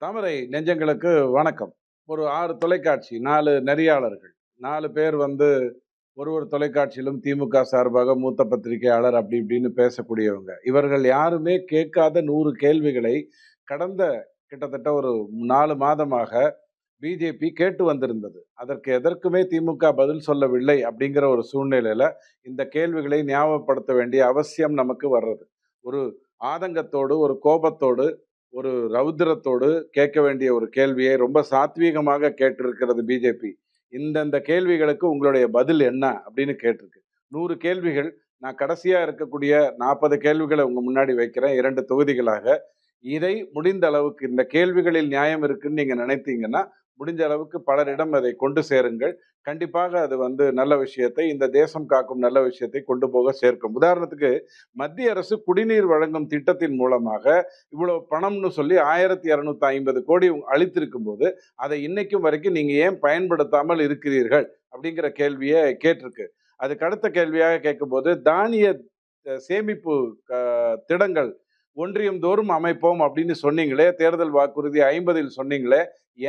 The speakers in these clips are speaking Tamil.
தாமரை நெஞ்சங்களுக்கு வணக்கம். ஒரு 6 தொலைக்காட்சி, 4 நெறியாளர்கள். 4 பேர் வந்து ஒரு தொலைக்காட்சியிலும் திமுக சார்பாக மூத்த பத்திரிகையாளர் அப்படி இப்படின்னு பேசக்கூடியவங்க. இவர்கள் யாருமே கேட்காத 100 கேள்விகளை கடந்த கிட்டத்தட்ட ஒரு 4 மாதமாக பிஜேபி கேட்டு வந்திருந்தது. அதற்கு எதற்குமே திமுக பதில் சொல்லவில்லை அப்படிங்கிற ஒரு சூழ்நிலையில, இந்த கேள்விகளை ஞாபகப்படுத்த வேண்டிய அவசியம் நமக்கு வர்றது. ஒரு ஆதங்கத்தோடு, ஒரு கோபத்தோடு, ஒரு ரௌத்திரத்தோடு கேட்க வேண்டிய ஒரு கேள்வியை ரொம்ப சாத்வீகமாக கேட்டிருக்கிறது பிஜேபி. இந்தந்த கேள்விகளுக்கு உங்களுடைய பதில் என்ன? அப்படின்னு கேட்டிருக்கு. 100 கேள்விகள். நான் கடைசியா இருக்கக்கூடிய 40 கேள்விகள உங்க முன்னாடி வைக்கிறேன் 2 தொகுதிகளாக. இதை முடிந்த அளவுக்கு இந்த கேள்விகளில் நியாயம் இருக்குன்னு நீங்க நினைத்தீங்கன்னா, முடிஞ்ச அளவுக்கு பலரிடம் அதை கொண்டு சேருங்கள். கண்டிப்பாக அது வந்து நல்ல விஷயத்தை, இந்த தேசம் காக்கும் நல்ல விஷயத்தை கொண்டு போக சேர்க்கும். உதாரணத்துக்கு, மத்திய அரசு குடிநீர் வழங்கும் திட்டத்தின் மூலமாக இவ்வளவு பணம்னு சொல்லி 1250 கோடி அளித்திருக்கும்போது, அதை இன்னைக்கும் வரைக்கும் நீங்க ஏன் பயன்படுத்தாமல் இருக்கிறீர்கள்? அப்படிங்கிற கேள்விய கேட்டிருக்கு. அதுக்கு அடுத்த கேள்வியாக கேட்கும்போது, தானிய சேமிப்பு க திடங்கள் ஒன்றியம் தோறும் அமைப்போம் அப்படின்னு சொன்னீங்களே, தேர்தல் வாக்குறுதி 50ல் சொன்னீங்களே,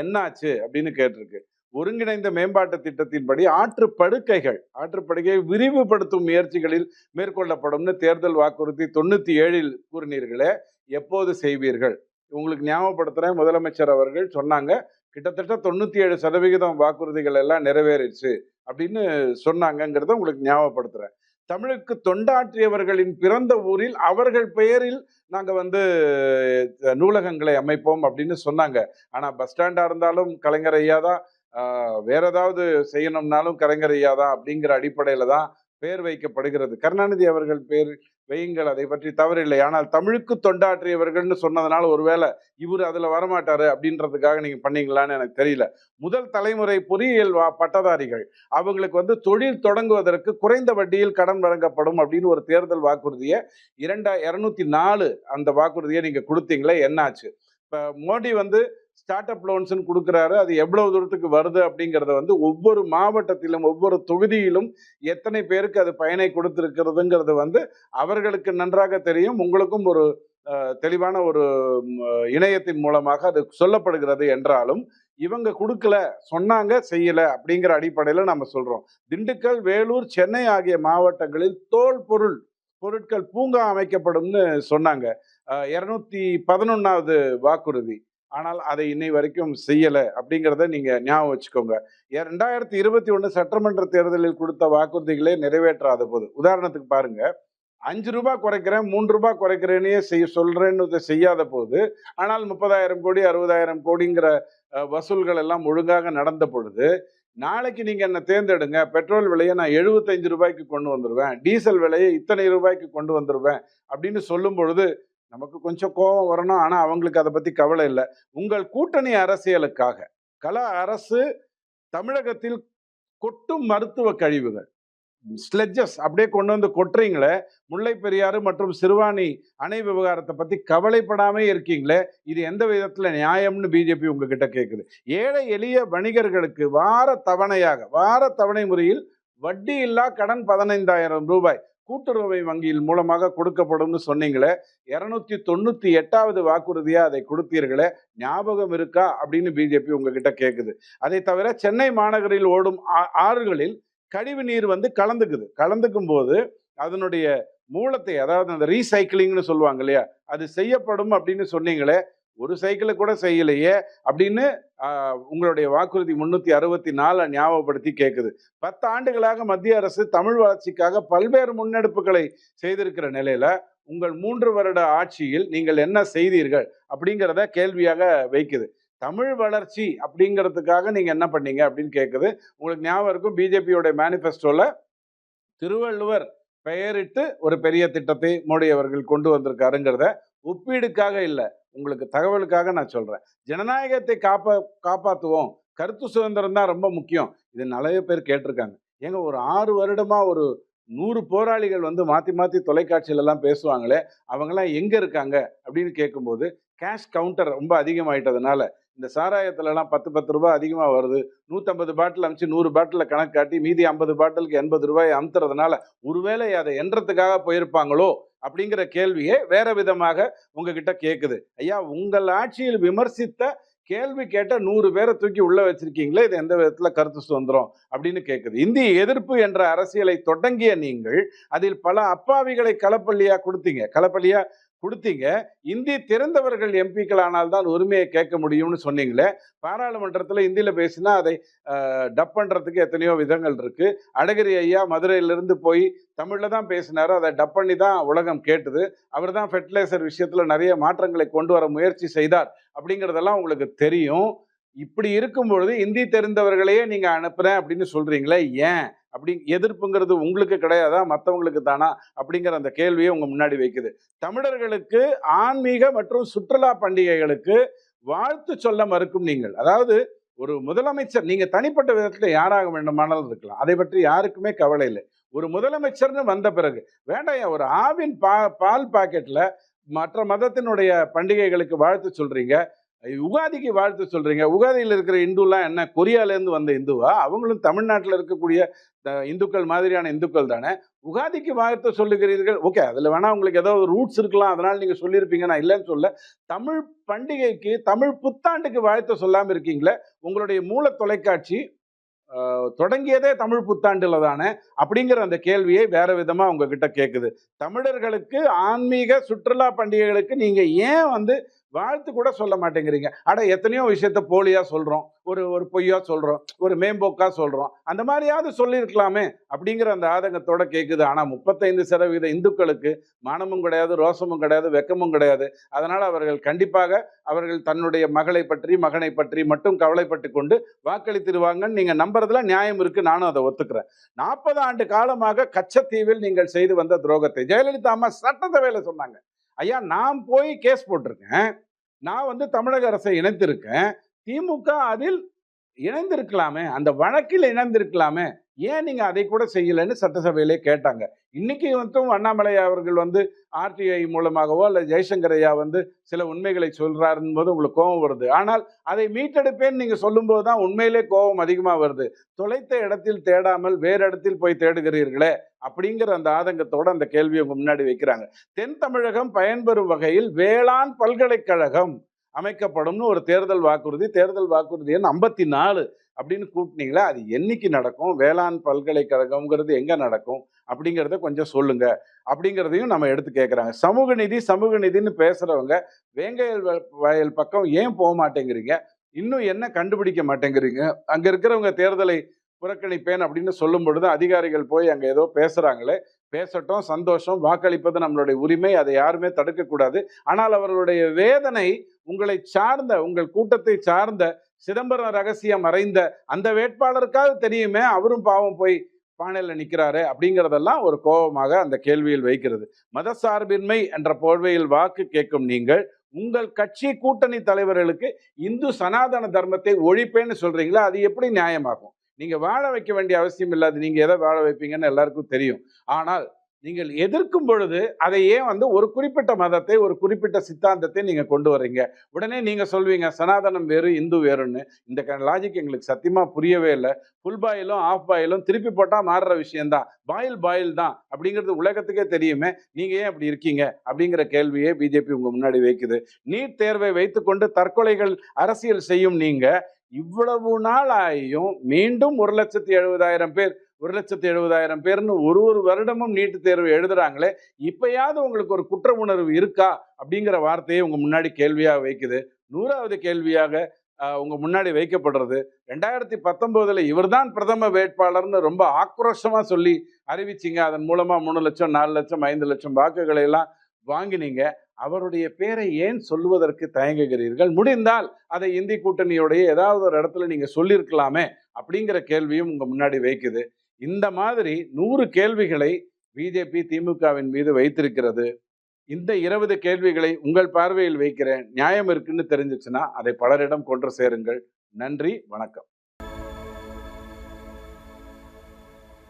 என்னாச்சு? அப்படின்னு கேட்டிருக்கு. ஒருங்கிணைந்த மேம்பாட்டு திட்டத்தின்படி ஆற்றுப்படுகை விரிவுபடுத்தும் முயற்சிகளில் மேற்கொள்ளப்படும்னு தேர்தல் வாக்குறுதி 97ல் கூறினீர்களே, எப்போது செய்வீர்கள்? உங்களுக்கு ஞாபகப்படுத்துறேன், முதலமைச்சர் அவர்கள் சொன்னாங்க, கிட்டத்தட்ட 97% வாக்குறுதிகள் எல்லாம் நிறைவேறிடுச்சு அப்படின்னு சொன்னாங்கங்கிறத உங்களுக்கு ஞாபகப்படுத்துறேன். தமிழுக்கு தொண்டாற்றியவர்களின் பிறந்த ஊரில் அவர்கள் பெயரில் நாங்க வந்து நூலகங்களை அமைப்போம் அப்படின்னு சொன்னாங்க. ஆனா பஸ் ஸ்டாண்டா இருந்தாலும் கலைஞர் ஐயா தான், வேற ஏதாவது செய்யணும்னாலும் கலைஞர் ஐயா தான் அப்படிங்கிற அடிப்படையில தான் பெயர் வைக்கப்படுகிறது. கருணாநிதி அவர்கள் பெயர் வையுங்கள், அதை பற்றி தவறில்லை. ஆனால் தமிழுக்கு தொண்டாற்றியவர்கள்னு சொன்னதுனால ஒருவேளை இவரு அதுல வரமாட்டாரு அப்படின்றதுக்காக நீங்க பண்ணீங்களான்னு எனக்கு தெரியல. முதல் தலைமுறை பொறியியல் பட்டதாரிகள் அவங்களுக்கு வந்து தொழில் தொடங்குவதற்கு குறைந்த வட்டியில் கடன் வழங்கப்படும் அப்படின்னு ஒரு தேர்தல் வாக்குறுதியை 204 அந்த வாக்குறுதியை நீங்க கொடுத்தீங்களே, என்னாச்சு? இப்ப மோடி வந்து ஸ்டார்ட் அப் லோன்ஸ்ன்னு கொடுக்குறாரு. அது எவ்வளவு தூரத்துக்கு வருது அப்படிங்கிறத வந்து ஒவ்வொரு மாவட்டத்திலும், ஒவ்வொரு தொகுதியிலும் எத்தனை பேருக்கு அது பயனை கொடுத்திருக்கிறதுங்கிறது வந்து அவர்களுக்கு நன்றாக தெரியும். உங்களுக்கும் ஒரு தெளிவான ஒரு இணையத்தின் மூலமாக அது சொல்லப்படுகிறது என்றாலும், இவங்க குடுக்கல, சொன்னாங்க, செய்யல அப்படிங்கிற அடிப்படையில நம்ம சொல்றோம். திண்டுக்கல், வேலூர், சென்னை ஆகிய மாவட்டங்களில் பொருட்கள் பூங்கா அமைக்கப்படும்னு சொன்னாங்க. 211வது வாக்குறுதி. ஆனால் அதை இன்னை வரைக்கும் செய்யல அப்படிங்கிறத நீங்க ஞாபகம் வச்சுக்கோங்க. 2021 சட்டமன்ற தேர்தலில் கொடுத்த வாக்குறுதிகளே நிறைவேற்றாத போது, உதாரணத்துக்கு பாருங்க, ரூ. 5 குறைக்கிறேன், ரூ. 3 குறைக்கிறேன்னே சொல்றேன்னு செய்யாத போது, ஆனால் 30,000 கோடி, 60,000 கோடிங்கிற வசூல்கள் எல்லாம் ஒழுங்காக நடந்த பொழுது, நாளைக்கு நீங்க என்ன தேர்ந்தெடுங்க, பெட்ரோல் விலையை நான் ரூ. 75க்கு கொண்டு வந்துருவேன், டீசல் விலையை இத்தனை ரூபாய்க்கு கொண்டு வந்துருவேன் அப்படின்னு சொல்லும் பொழுது, நமக்கு கொஞ்சம் கோபம் வரணும். ஆனா அவங்களுக்கு அதை பத்தி கவலை இல்ல. உங்கள் கூட்டணி அரசியலுக்காக கல அரசு தமிழகத்தில் கொட்டும் மருத்துவ கழிவுகள், ஸ்லெட்ஜஸ் அப்படியே கொண்டு வந்து கொட்டுறீங்களே, முல்லை பெரியாறு மற்றும் சிறுவாணி அணை விவகாரத்தை பத்தி கவலைப்படாம இருக்கீங்களே, இது எந்த விதத்துல நியாயம்னு பிஜேபி உங்ககிட்ட கேக்குது. ஏழை எளிய வணிகர்களுக்கு வார தவணை முறையில் வட்டி இல்லா கடன் 15,000 ரூபாய் கூட்டுறவு வங்கியில் மூலமாக கொடுக்கப்படும்னு சொன்னீங்களே, 298வது வாக்குறுதியா அதை கொடுத்தீர்களே, ஞாபகம் இருக்கா அப்படின்னு பிஜேபி உங்ககிட்ட கேக்குது. அதை தவிர சென்னை மாநகரில் ஓடும் ஆறுகளில் கழிவு நீர் வந்து கலந்துக்கும் போது அதனுடைய மூலத்தை, அதாவது அந்த ரீசைக்கிளிங்னு சொல்லுவாங்க இல்லையா, அது செய்யப்படும் அப்படின்னு சொன்னீங்களே, ஒரு சைக்கிளை கூட செய்யலையே அப்படின்னு உங்களுடைய வாக்குறுதி 364 ஞாபகப்படுத்தி கேட்குது. 10 ஆண்டுகளாக மத்திய அரசு தமிழ் வளர்ச்சிக்காக பல்வேறு முன்னெடுப்புகளை செய்திருக்கிற நிலையில உங்கள் 3 வருட ஆட்சியில் நீங்கள் என்ன செய்தீர்கள் அப்படிங்கிறத கேள்வியாக வைக்குது. தமிழ் வளர்ச்சி அப்படிங்கிறதுக்காக நீங்க என்ன பண்ணீங்க அப்படின்னு கேட்குது. உங்களுக்கு ஞாபகம் இருக்கும், பிஜேபியோட மேனிஃபெஸ்டோல திருவள்ளுவர் பெயரிட்டு ஒரு பெரிய திட்டத்தை மோடி அவர்கள் கொண்டு வந்திருக்காருங்கிறத ஒப்பீடுக்காக இல்ல, உங்களுக்கு தகவலுக்காக நான் சொல்றேன். ஜனநாயகத்தை காப்பாத்துவோம், கருத்து சுதந்திரம் தான் ரொம்ப முக்கியம். இது நிறைய பேர் கேட்டிருக்காங்க. ஏங்க, ஒரு 6 வருடமா ஒரு 100 போராளிகள் வந்து மாத்தி மாத்தி தொலைக்காட்சியில எல்லாம் பேசுவாங்களே, அவங்க எல்லாம் எங்க இருக்காங்க அப்படின்னு கேட்கும்போது, கேஷ் கவுண்டர் ரொம்ப அதிகமாயிட்டதுனால, இந்த சாராயத்துல எல்லாம் 10 ரூபாய் அதிகமா வருது, 150 பாட்டில் அனுப்பிச்சு 100 பாட்டில கணக்கு காட்டி மீதி 50 பாட்டிலுக்கு 80 ரூபாய் அமுத்துறதுனால, ஒருவேளை அதை எண்றதுக்காக போயிருப்பாங்களோ அப்படிங்கிற கேள்வியே வேற விதமாக உங்ககிட்ட கேட்குது. ஐயா, உங்கள் ஆட்சியில் விமர்சித்த கேள்வி கேட்ட 100 பேரை தூக்கி உள்ள வச்சிருக்கீங்களே, இது எந்த விதத்துல கருத்து சுதந்திரம் அப்படின்னு கேட்குது. இந்திய எதிர்ப்பு என்ற அரசியலை தொடங்கிய நீங்கள் அதில் பல அப்பாவிகளை களப்பள்ளியா கொடுத்தீங்க. இந்தி தெரிந்தவர்கள் எம்பிக்கள் ஆனால் தான் உரிமையை கேட்க முடியும்னு சொன்னீங்களே. பாராளுமன்றத்தில் இந்தியில பேசினா அதை டப் பண்றதுக்கு எத்தனையோ விதங்கள் இருக்கு. அழகிரி ஐயா மதுரையிலிருந்து போய் தமிழ்ல தான் பேசினாரு. அதை டப் பண்ணி தான் உலகம் கேட்டது. அவர் தான் ஃபெர்டிலைசர் விஷயத்துல நிறைய மாற்றங்களை கொண்டு வர முயற்சி செய்தார் அப்படிங்கிறதெல்லாம் உங்களுக்கு தெரியும். இப்படி இருக்கும் பொழுது இந்தி தெரிந்தவர்களையே நீங்க அனுப்புறேன் அப்படின்னு சொல்றீங்களே, ஏன்? அப்படி எதிர்ப்புங்கிறது உங்களுக்கு கிடையாதா, மற்றவங்களுக்கு தானா அப்படிங்கிற அந்த கேள்வியை உங்க முன்னாடி வைக்குது. தமிழர்களுக்கு ஆன்மீக மற்றும் சுற்றுலா பண்டிகைகளுக்கு வாழ்த்து சொல்ல மறுக்கும் நீங்கள். அதாவது ஒரு முதலமைச்சர், நீங்க தனிப்பட்ட விதத்துல யாராக வேண்டுமானாலும் இருக்கலாம், அதை பற்றி யாருக்குமே கவலை இல்லை. ஒரு முதலமைச்சர்னு வந்த பிறகு வேண்டாம், ஒரு ஆவின் பால் பாக்கெட்ல மற்ற மதத்தினுடைய பண்டிகைகளுக்கு வாழ்த்து சொல்றீங்க, உகாதிக்கு வாழ்த்து சொல்றீங்க. உகாதியில் இருக்கிற இந்துலாம் என்ன கொரியால இருந்து வந்த இந்துவா? அவங்களும் தமிழ்நாட்டில் இருக்கக்கூடிய இந்துக்கள் மாதிரியான இந்துக்கள் தானே. உகாதிக்கு வாழ்த்து சொல்லுகிறீர்கள். ஓகே, அதுல வேணா உங்களுக்கு ஏதோ ரூட்ஸ் இருக்கலாம், அதனால நீங்க சொல்லியிருப்பீங்க, நான் இல்லைன்னு சொல்ல. தமிழ் பண்டிகைக்கு, தமிழ் புத்தாண்டுக்கு வாழ்த்து சொல்லாம இருக்கீங்களே. உங்களுடைய மூல தொலைக்காட்சி தொடங்கியதே தமிழ் புத்தாண்டுல தானே அப்படிங்கிற அந்த கேள்வியை வேற விதமா உங்ககிட்ட கேட்குது. தமிழர்களுக்கு ஆன்மீக சுற்றுலா பண்டிகைகளுக்கு நீங்க ஏன் வாழ்த்து கூட சொல்ல மாட்டேங்கிறீங்க? அட, எத்தனையோ விஷயத்த போலியா சொல்றோம், ஒரு பொய்யா சொல்றோம், ஒரு மேம்போக்கா சொல்றோம், அந்த மாதிரியாவது சொல்லியிருக்கலாமே அப்படிங்கிற அந்த ஆதங்கத்தோட கேட்குது. ஆனா 35% இந்துக்களுக்கு மானமும் கிடையாது, ரோசமும் கிடையாது, வெக்கமும் கிடையாது. அதனால அவர்கள் கண்டிப்பாக அவர்கள் தன்னுடைய மகளை பற்றி மகனை பற்றி மட்டும் கவலைப்பட்டு கொண்டு வாக்களித்திருவாங்கன்னு நீங்க நம்புறதுல நியாயம் இருக்கு. நானும் அதை ஒத்துக்கிறேன். 40 ஆண்டு காலமாக கச்சத்தீவில் நீங்கள் செய்து வந்த துரோகத்தை ஜெயலலிதா அம்மா சட்டசபையில சொன்னாங்க. ஐயா, நான் போய் கேஸ் போட்டிருக்கேன், நான் தமிழக அரசை இணைத்திருக்கேன், திமுக அதில் இணைந்திருக்கலாமே, அந்த வழக்கில் இணைந்திருக்கலாமே, ஏன் நீங்க அதை கூட செய்யலைன்னு சட்டசபையிலே கேட்டாங்க. இன்னைக்கு அண்ணாமலை அவர்கள் ஆர்டிஐ மூலமாகவோ அல்ல ஜெய்சங்கர் ஐயா சில உண்மைகளை சொல்றாருன்னு போது உங்களுக்கு கோபம் வருது. ஆனால் அதை மீட்டெடுப்பேன்னு நீங்க சொல்லும் போதுதான் உண்மையிலே கோபம் அதிகமா வருது. தொலைத்த இடத்தில் தேடாமல் வேறு இடத்தில் போய் தேடுகிறீர்களே அப்படிங்கிற அந்த ஆதங்கத்தோட அந்த கேள்வியை உங்க முன்னாடி வைக்கிறாங்க. தென் தமிழகம் பயன்பெறும் வகையில் வேளாண் பல்கலைக்கழகம் அமைக்கப்படும்னு ஒரு தேர்தல் வாக்குறுதி எண் 54 அப்படின்னு கூட்டினீங்களா, அது என்னைக்கு நடக்கும்? வேளாண் பல்கலைக்கழகம்ங்கிறது எங்க நடக்கும் அப்படிங்கிறத கொஞ்சம் சொல்லுங்க அப்படிங்கிறதையும் நம்ம எடுத்து கேட்குறாங்க. சமூக நிதின்னு பேசுறவங்க வேங்கையல் வயல் பக்கம் ஏன் போக மாட்டேங்கிறீங்க? இன்னும் என்ன கண்டுபிடிக்க மாட்டேங்கிறீங்க? அங்க இருக்கிறவங்க தேர்தலை புறக்கணிப்பேன் அப்படின்னு சொல்லும் பொழுது அதிகாரிகள் போய் அங்க ஏதோ பேசுறாங்களே, பேசட்டும், சந்தோஷம். வாக்களிப்பது நம்மளுடைய உரிமை, அதை யாருமே தடுக்கக்கூடாது. ஆனால் அவர்களுடைய வேதனை உங்களை சார்ந்த, உங்கள் கூட்டத்தை சார்ந்த சிதம்பரம் ரகசியம் மறைந்த அந்த வேட்பாளருக்காக தெரியுமே, அவரும் பாவம் போய் பானையில நிற்கிறாரு அப்படிங்கிறதெல்லாம் ஒரு கோபமாக அந்த கேள்வியில் வைக்கிறது. மதசார்பின்மை என்ற போர்வையில் வாக்கு கேட்கும் நீங்கள் உங்கள் கட்சி கூட்டணி தலைவர்களுக்கு இந்து சனாதன தர்மத்தை ஒழிப்பேன்னு சொல்றீங்களா, அது எப்படி நியாயமாகும்? நீங்க வாழ வைக்க வேண்டிய அவசியம் இல்லாது, நீங்க எதை வாழ வைப்பீங்கன்னு எல்லாருக்கும் தெரியும். ஆனால் நீங்கள் எதிர்க்கும் பொழுது அதை ஏன் ஒரு குறிப்பிட்ட மதத்தை, ஒரு குறிப்பிட்ட சித்தாந்தத்தை நீங்க கொண்டு வர்றீங்க? உடனே நீங்க சொல்வீங்க சனாதனம் வேறு இந்து வேறுன்னு. இந்த லாஜிக் எங்களுக்கு சத்தியமா புரியவே இல்லை. ஃபுல் பாயிலும் ஆஃப் பாயிலும் திருப்பி போட்டா மாறுற விஷயம்தான், பாயில் தான் அப்படிங்கிறது உலகத்துக்கே தெரியுமே, நீங்க ஏன் அப்படி இருக்கீங்க அப்படிங்கிற கேள்வியை பிஜேபி உங்க முன்னாடி வைக்குது. நீட் தேர்வை வைத்துக்கொண்டு தற்கொலைகள் அரசியல் செய்யும் நீங்க இவ்வளவு நாள் ஆகியும் மீண்டும் 1,70,000 பேர் 1,70,000 பேர்னு ஒரு வருடமும் நீட்டு தேர்வு எழுதுறாங்களே, இப்பயாவது உங்களுக்கு ஒரு குற்ற உணர்வு இருக்கா அப்படிங்கிற வார்த்தையை உங்க முன்னாடி கேள்வியாக வைக்குது. 100வது கேள்வியாக உங்க முன்னாடி வைக்கப்படுறது, 2019 இவர்தான் பிரதம வேட்பாளர்னு ரொம்ப ஆக்ரோஷமா சொல்லி அறிவிச்சிங்க. அதன் மூலமா 3 லட்சம் 4 லட்சம் 5 லட்சம் வாக்குகளை எல்லாம் வாங்கினீங்க. அவருடைய பேரை ஏன் சொல்வதற்கு தயங்குகிறீர்கள்? முடிந்தால் அதை இந்தி கூட்டணியுடைய ஏதாவது ஒரு இடத்துல நீங்க சொல்லியிருக்கலாமே அப்படிங்கிற கேள்வியும் உங்க முன்னாடி வைக்குது. இந்த மாதிரி 100 கேள்விகளை பிஜேபி திமுகவின் மீது வைத்திருக்கிறது. இந்த 20 கேள்விகளை உங்கள் பார்வையில் வைக்கிறேன். நியாயம் இருக்குன்னு தெரிஞ்சிச்சுன்னா அதை பலரிடம் கொண்டு சேருங்கள். நன்றி, வணக்கம்.